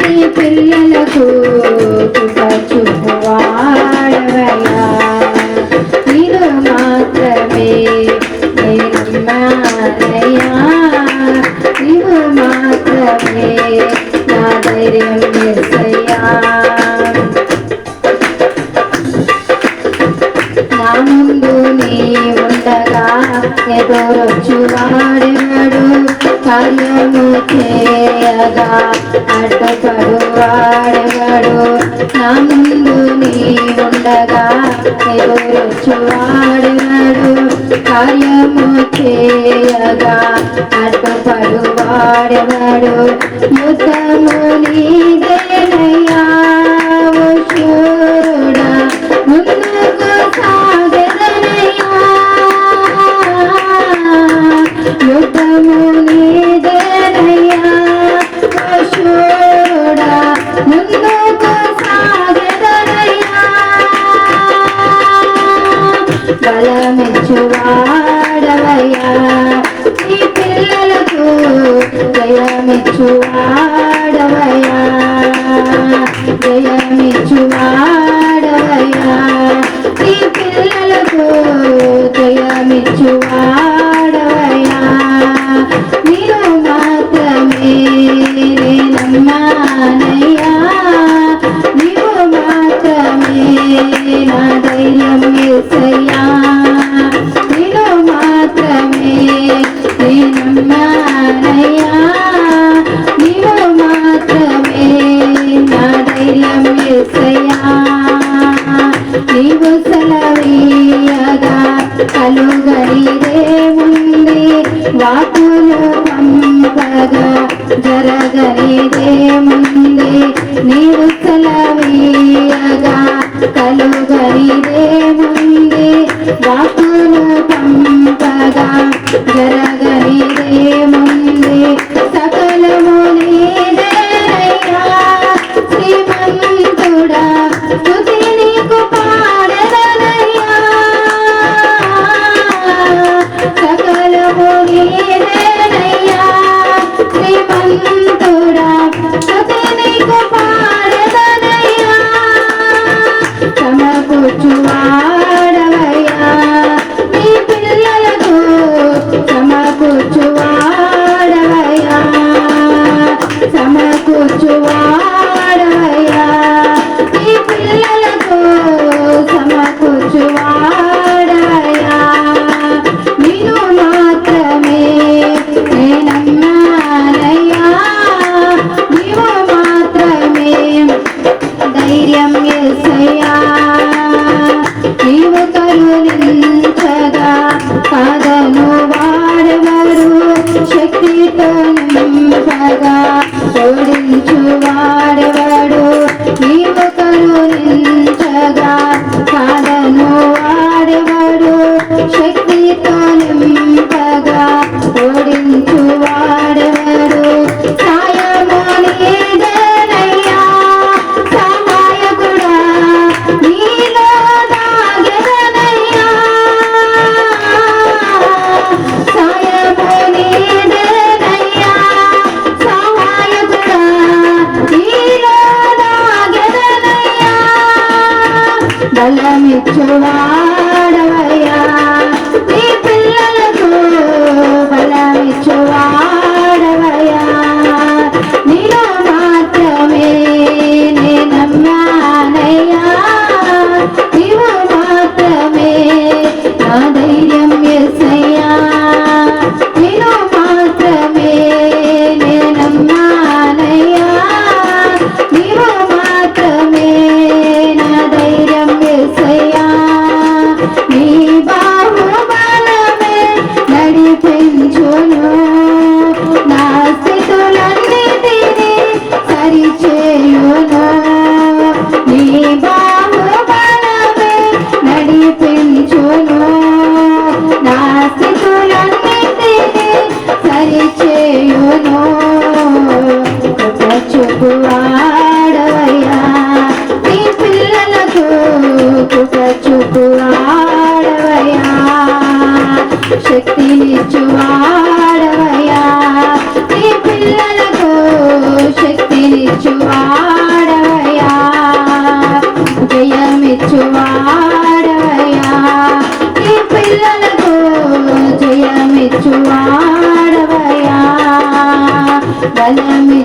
నీ పిల్లలకు కృప చూపువాడవయ్యా. నీవు మాత్రమే నేనమ్మానయ్యా, నీవు మాత్రమే నా ధైర్యం యేసయ్యా. నా ముందు నీ ఉండగా ఎదురొచ్చువాడెవడు, కార్యము చేయగా అడ్డుపడువాడెవడు. నా ముందు నీ ఉండగా ఎదురొచ్చువాడెవడు, కార్యము చేయగా అడ్డుపడువాడెవడు. యుద్ధము నీదేనయ్యా ఓ శూరుడా, ముందుకు సాగెదనయ్యా. యుద్ధము నీదేనయ్యా ఓ శూరుడా, ముందుకు సాగెదనయ్యా. బలమిచ్చువాడవయ్యా, నీ పిల్లలకు జయమిచ్చువాడవయ్యా, జయమిచ్చువాడవయ్యా. నీ పిల్లలకు జయమిచ్చువాడవయ్యా. నీవు మాత్రమే నేనమ్మానయ్యా, నీవు మాత్రమే నా ధైర్యం యేసయ్యా. నీవు మాత్రమే నేనమ్మానయ్యా, నీవు మాత్రమే నా ధైర్యం యేసయ్యా. నీవు సెలవీయగా కలుగనిదేముంది, వాకులు పంపగా జరగనిదేముంది. నీవు సెలవీయగా కలుగనిదేముంది, వాకులు పంపగా జరగనిదేముంది. సకలము నీదేనయ్యా శ్రీమంతుడా, స్తుతి నీకు పాడెదనయ్యా. సకలము నీదేనయ్యా శ్రీమంతుడా, స్తుతి నీకు పాడెదనయ్యా. సమకూర్చువాడవయ్యా, నీ పిల్లలకు సమకూర్చువాడవయ్యా, సమకూర్చువాడవయ్యా. నీ పిల్లలకు సమకూర్చువాడవయ్యా. నీవు మాత్రమే నేనమ్మానయ్యా, నీవు మాత్రమే ధైర్యం యేసయ్యా. నీవు కరుణించగా కాదను వాడెవరు, శక్తితో నింపగా ఓడించు వాడెవడు. నీవు కరుణించగా కాదను వాడెవడు, శక్తితో నింపగా ఓడించు వాడెవడు. సాయము నీదేనయ్యా సహాయకుడా, నీలో దాగెదనయ్యా. సాయము నీదేనయ్యా సహాయకుడా, నీలో దాగెదనయ్యా. బలమిచ్చువాడవయ్యా, నీ పిల్లలకు బలమిచ్చువాడవయ్యా. నీలో మాత్రమే నేనమ్మానయ్యా, నీవు మాత్రమే నా ధైర్యం యేసయ్యా. నీలో మాత్రమే నేనమ్మానయ్యా, నీవు మాత్రమే నా ధైర్యం యేసయ్యా. నీ బాహుబలమే నడిపించును, నా స్థితులన్నిటినీ సరిచేయును. నీ బాహుబలమే నడిపించును, నా స్థితులన్నిటినీ సరిచేయును. కృప చూపువాడవయ్యా, నీ పిల్లలకు కృప చూపువాడవయ్యా. శక్తినిచ్చువాడవయ్యా, నీ పిల్లలకు శక్తినిచ్చువాడవయ్యా. బలమి